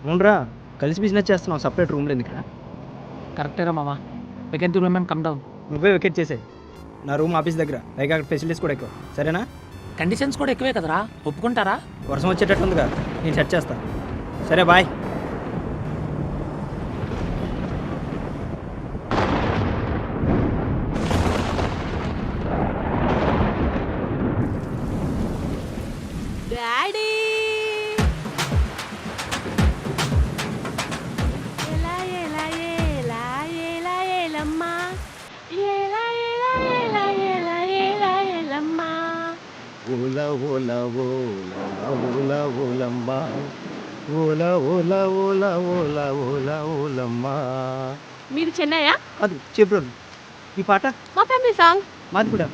అవునరా, కలిసి బిజినెస్ చేస్తున్నాం, సపరేట్ రూమ్లో ఎందుకురా? కరెక్టేరా మామ. వెకెన్ టు రూమ్ కమ్ డౌన్. నువ్వే వికెట్ చేసాయి. నా రూమ్ ఆఫీస్ దగ్గర, పైగా అక్కడ ఫెసిలిటీస్ కూడా ఎక్కువ. సరేనా? కండిషన్స్ కూడా ఎక్కువే కదరా, ఒప్పుకుంటారా? వర్షం వచ్చేటట్టుందిగా, నేను సెట్ చేస్తాను. సరే బాయ్. డాడీ ఎలా ఎలా ఎలా ఎలా ఎలమ్మా ఎలా ఎలా ఎలా ఎలా ఎలా ఎలమ్మా ఓల ఓల ఓల ఓల ఓలమ్మ ఓల ఓల ఓల ఓల ఓల ఓలమ్మ. మీరు చెన్నయ్యా? అది చెప్పు. ఈ పాట మా ఫ్యామిలీ సాంగ్. మాది కూడా.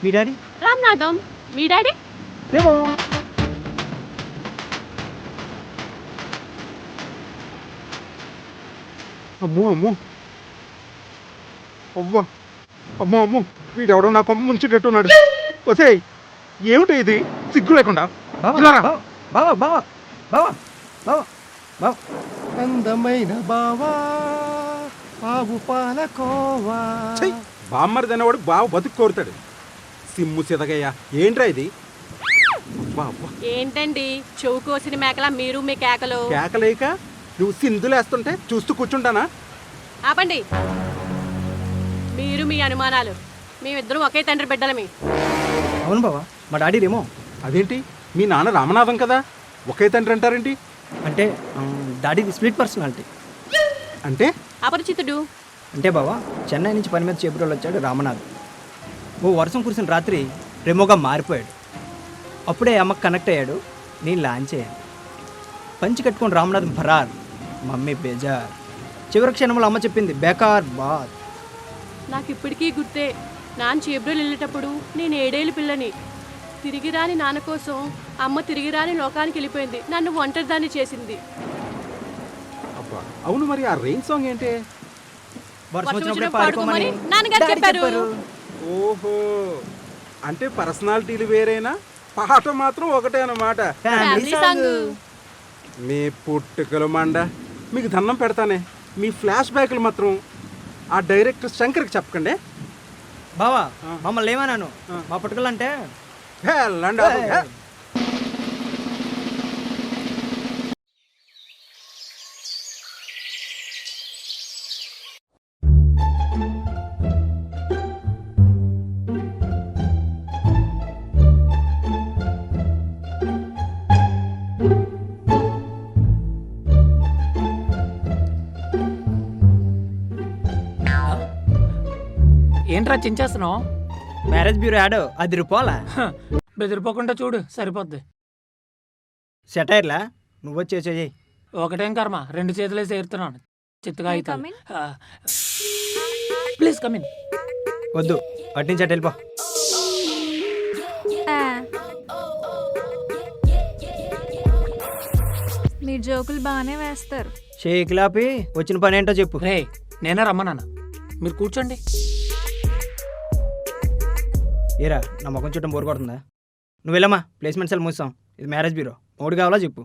మీ డాడీ? రామ్నాథం. మీ డాడీ? రేమో. అమ్మో అమ్మో అవ్వ అమ్మో అమ్మో, వీడెవడో నా కొమ్మ ముంచేటట్టున్నాడు. వసే, ఏమిటి ఇది సిగ్గు లేకుండా? బావా బావా బావా బావా బావా బావా. అందమైన బావా ఆవు పాలకోవా. బామ్మరిది అనేవాడు బావ బతుకు కోరుతాడు. సిమ్ము సిదగయ్యా, ఏంట్రా ఇది? ఏంటండి చెవు కోసిన మేకలా మీరు మీ కేకలు? కేకలేక నువ్వు సింధులేస్తుంటే చూస్తూ కూర్చుంటానా? ఆపండి మీరు మీ అనుమానాలు. మేమిద్దరం ఒకే తండ్రి బిడ్డలమి. అవును బావా, మా డాడీ రేమో. అదేంటి, మీ నాన్న రామనాథం కదా, ఒకే తండ్రి అంటారేంటి? అంటే డాడీది స్ప్లిట్ పర్సనాలిటీ. అంటే అపరిచితుడు. అంటే బావా, చెన్నై నుంచి పని మీద చేపట్టోళ్ళు వచ్చాడు రామనాథ్. ఓ వర్షం కురిసిన రాత్రి రెమోగా మారిపోయాడు. అప్పుడే అమ్మకు కనెక్ట్ అయ్యాడు, నేను లాంచ్ అయ్యాను. పంచి కట్టుకొని రామనాథ్ ఫరార్, మమ్మీ బేజార్. చివరి క్షణంలో అమ్మ చెప్పింది బేకార్ బాత్. నాకు ఇప్పటికీ గుర్తే, నాన్న చేబ్రోలు వెళ్ళేటప్పుడు నేను 7 ఏళ్ళ పిల్లని. తిరిగి రాని నాన్న కోసం అమ్మ తిరిగి రాని లోకానికి వెళ్ళిపోయింది. నన్ను ఒంటరిదాన్ని చేసింది. అబ్బా, అవును, మరి ఆ రెయిన్ సాంగ్ ఏంటి? వర్షం వచ్చినప్పుడే వచ్చినప్పుడు పాడుకోమని పాడుకోమని నాన్నగారు డాడీ చెప్పారు. ఓహో, అంటే పర్సనాలిటీలు వేరైనా పాట మాత్రం ఒకటే అన్నమాట. Family song. మీ పుట్టుకలు మండ, మీకు దండం పెడతానే. మీ ఫ్లాష్ బ్యాక్లు మాత్రం ఆ డైరెక్టర్ శంకర్కి చెప్పకండి. బావా మమ్మల్ని ఏమన్నాను, మా పుట్టుకలంటే వెళ్ళండి. ఏంట్రా చించేస్తున్నావు? మ్యారేజ్ బ్యూరో యాడ్ అది రూపాలా బెదిరిపోకుండా చూడు, సరిపోద్ది. సెటైర్లా నువ్వు వచ్చేసేయి. ఒకటేం కర్మ, 2 చేతులేసి ఏరుతున్నాను. చిత్తగా అవుతాను. Please come in. వద్దు, అటు నుంచి అటు వెళ్ళిపో. మీరు జోకులు బాగానే వేస్తారు. షేక్లాపి వచ్చిన పని ఏంటో చెప్పు. రే, నేనే రమ్మన్నాను, మీరు కూర్చోండి. ఏరా, నా ముఖం చుట్టం బోరు కొడుతుందా? నువ్వు వెళ్ళమ్మా, ప్లేస్మెంట్స్ ఎల్ మూసాం. ఇది మ్యారేజ్ బ్యూరో. మూడు కావాలా చెప్పు.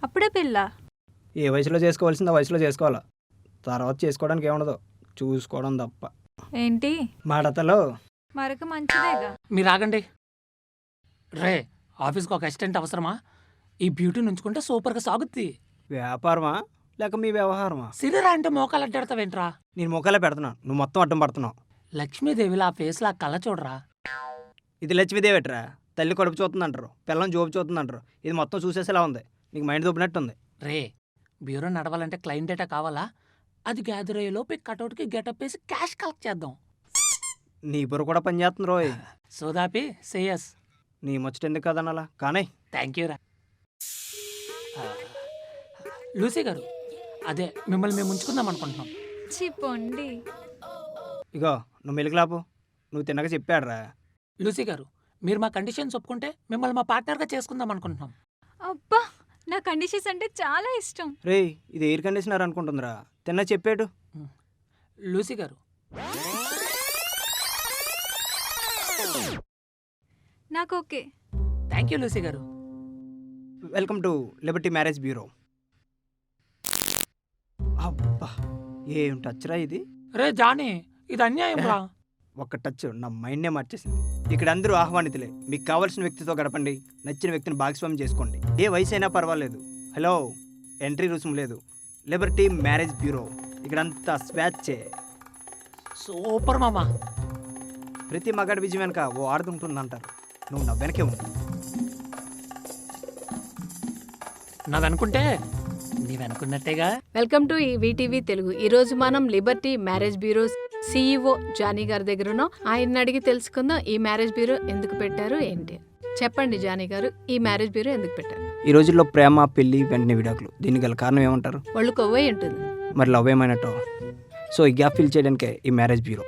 అప్పుడే పిల్ల? ఏ వయసులో చేసుకోవాల్సిందో ఆ వయసులో చేసుకోవాలా, తర్వాత చేసుకోవడానికి ఏముండదు, చూసుకోవడం తప్ప. ఏంటి మాటతలో మరొక మంచిదేగా. మీరు ఆగండి. రే, ఆఫీస్కి ఒక అసిస్టెంట్ అవసరమా? ఈ బ్యూటీని ఉంచుకుంటే సూపర్గా సాగుద్ది. వ్యాపారమా లేక మీ వ్యవహారమా? సిరిరా అంటే మోకాలు అడ్డాడతావేంట్రా? నేను మొక్కలే పెడుతున్నాను, నువ్వు మొత్తం అడ్డం పడుతున్నావు. లక్ష్మీదేవిలా ఆ ఫేస్లా కళ్ళ చూడరా. ఇది లక్ష్మీదేవిట్రా, తల్లి కడుపు చూస్తుందంటారు, పిల్లం జోబు చూస్తుందంటారు. ఇది మొత్తం చూసేసేలా ఉంది, నీకు మైండ్ దొబ్బినట్టుంది. రే, బ్యూరో నడవాలంటే క్లయింట్ డేటా కావాలా? అది గ్యాదర్ అయ్యేలోపు కటౌట్కి గెటప్ వేసి క్యాష్ కలెక్ట్ చేద్దాం. నీ బుర్ర కూడా పని చేస్తుంది రోయ్. సోదాపి సేయస్. నీ ముచ్చట ఎందుకు కదనాలా కానీ. థ్యాంక్ యూ రా. లూసీ గారు, అదే మిమ్మల్ని మేము ఉంచుకుందాం అనుకుంటున్నాం. చిప్పండి. ఇగో నువ్వు మెలుగులాపు, నువ్వు తిన్నగా చెప్పాడురా. లూసీ గారు, మీరు మా కండిషన్స్ ఒప్పుకుంటే మిమ్మల్ని మా పార్ట్నర్గా చేసుకుందాం అనుకుంటున్నాం. అబ్బా, నా కండిషన్స్ అంటే చాలా ఇష్టం. రే, ఇది ఎయిర్ కండిషనర్ అనుకుంటుందిరా, తిన్న చెప్పాడు. లూసీ గారు, నాకు ఓకే. థ్యాంక్ యూ లూసీ గారు. Welcome to Liberty marriage bureau. అబ్బా ఏం టచ్రా ఇది. రే జానీ, ఇది అన్యాయం రా. ఒక్క టచ్ నా మైండ్నే మార్చేసింది. ఇక్కడ అందరూ ఆహ్వానితులే. మీకు కావాల్సిన వ్యక్తితో గడపండి, నచ్చిన వ్యక్తిని భాగస్వామ్యం చేసుకోండి. ఏ వయసు అయినా పర్వాలేదు. హలో, ఎంట్రీ రుసుము లేదు. లిబర్టీ మ్యారేజ్ బ్యూరో, ఇక్కడంతా స్వేచ్ఛే. సూపర్ మామా. ప్రతి మగాడి విజయం వెనక ఓ ఆడది ఉంటుందంటారు. నువ్వు నా వెనకే ఉంటుంది. నాదనుకుంటే నీవనుకున్నట్టేగా. వెల్కమ్ టు ఈ వీటీవీ తెలుగు. ఈ రోజు మనం liberty marriage bureau CEO Jani గారి దగ్గర ఉన్నాం. ఆయన్ని అడిగి తెలుసుకుందాం ఈ మ్యారేజ్ బ్యూరో ఎందుకు పెట్టారు ఏంటి. చెప్పండి జానీ గారు, ఈ మ్యారేజ్ బ్యూరో ఎందుకు పెట్టారు? ఈ రోజుల్లో ప్రేమ, పెళ్లి, వెంటనే విడాకులు. దీనికి గల కారణం ఏమంటారు? ఒళ్ళు కొవ్వై ఉంటుంది. మరి లవ్ ఏమైనట్టు. సో ఈ గ్యాప్ ఫిల్ చేయడానికే ఈ మ్యారేజ్ బ్యూరో.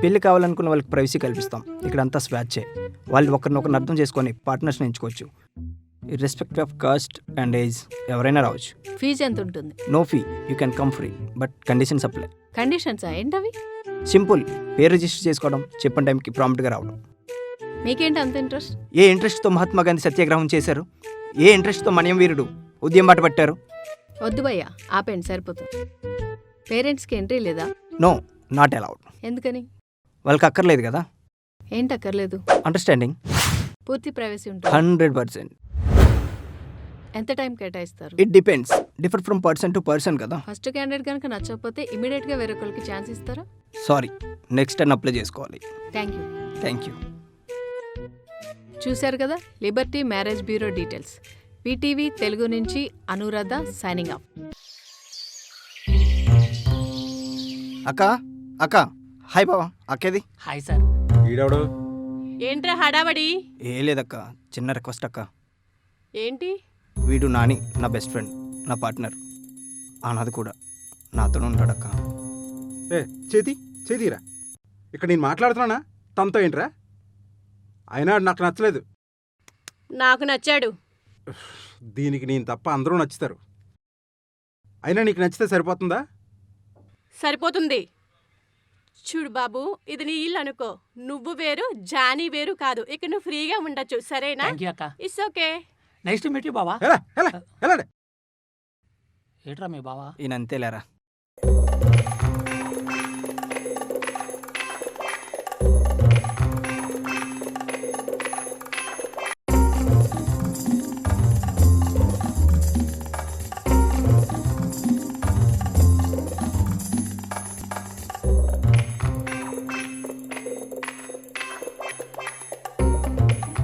పెళ్లి కావాలనుకున్న వాళ్ళకి ప్రైవసీ కల్పిస్తాం. ఇక్కడంతా స్వేచ్ఛే. వాళ్ళు ఒకరినొకరిని అర్థం చేసుకొని పార్ట్నర్స్ని ఎంచుకోవచ్చు. Irrespective of caste and age ఎవరైనా రావచ్చు. ఫీజు ఎంత ఉంటుంది? No fee, you can come free, but conditions apply. కండిషన్సా ఏంటవి? సింపుల్, పేరు రిజిస్టర్ చేసుకోవడం, చెప్పిన టైంకి ప్రాంప్ట్గా రావడం. మీకేంటి అంత ఇంట్రెస్ట్? ఏ ఇంట్రెస్ట్తో మహాత్మా గాంధీ సత్యాగ్రహం చేశారు? ఏ ఇంట్రెస్ట్తో మన్యం వీరుడు ఉద్యమం బాట పట్టారు? వద్దు భయ్యా, ఆపేండి సరిపోతుంది. పేరెంట్స్కి ఎంట్రీ లేదా? No, not allowed. ఎందుకని? వాళ్ళకి అక్కర్లేదు కదా. ఏంటి అక్కర్లేదు? అండర్స్టాండింగ్. పూర్తి ప్రైవసీ ఉంటుంది. 100%. ఎంత టైం కేటాయిస్తారు? It depends, differ from person to person కదా. ఫస్ట్ క్యాండిడేట్ కనుక నచ్చకపోతే ఇమీడియట్గా వేరొకరికి ఛాన్స్ ఇస్తారా? సారీ, నెక్స్ట్ టైం అప్లై చేసుకోవాలి. Thank you. Thank you. చూశారు కదా Liberty marriage bureau details. VTV Telugu నుంచి అనురాధ సైనింగ్ ఆఫ్. అక్క, అక్క, హాయ్ బావా. అక్కేది? Hi sir. వీడెవడు? ఏంట్రా హడావడి? ఏ లేదక్క, చిన్న రిక్వెస్ట్ అక్క. ఏంటి? వీడు నాని, నా బెస్ట్ ఫ్రెండ్, నా పార్ట్నర్. అన్నది కూడా నాతో ఉంటాడక్క. ఏ చేతిరా. ఇక్కడ నేను మాట్లాడుతున్నానా? తనతో ఏంట్రా? అయినా నాకు నచ్చలేదు. నాకు నచ్చాడు. దీనికి నేను తప్ప అందరూ నచ్చుతారు. అయినా నీకు నచ్చితే సరిపోతుందా? సరిపోతుంది. చూడు బాబు, ఇది నీ ఇల్లు అనుకో. నువ్వు వేరు, జానీ వేరు కాదు. ఇక్కడ నువ్వు ఫ్రీగా ఉండొచ్చు, సరేనా? థ్యాంక్ యూ అక్క. It's okay. Nice to meet you బావా. ఎలా ఏట్రా మీ బావా? ఈయన అంతేలేరా.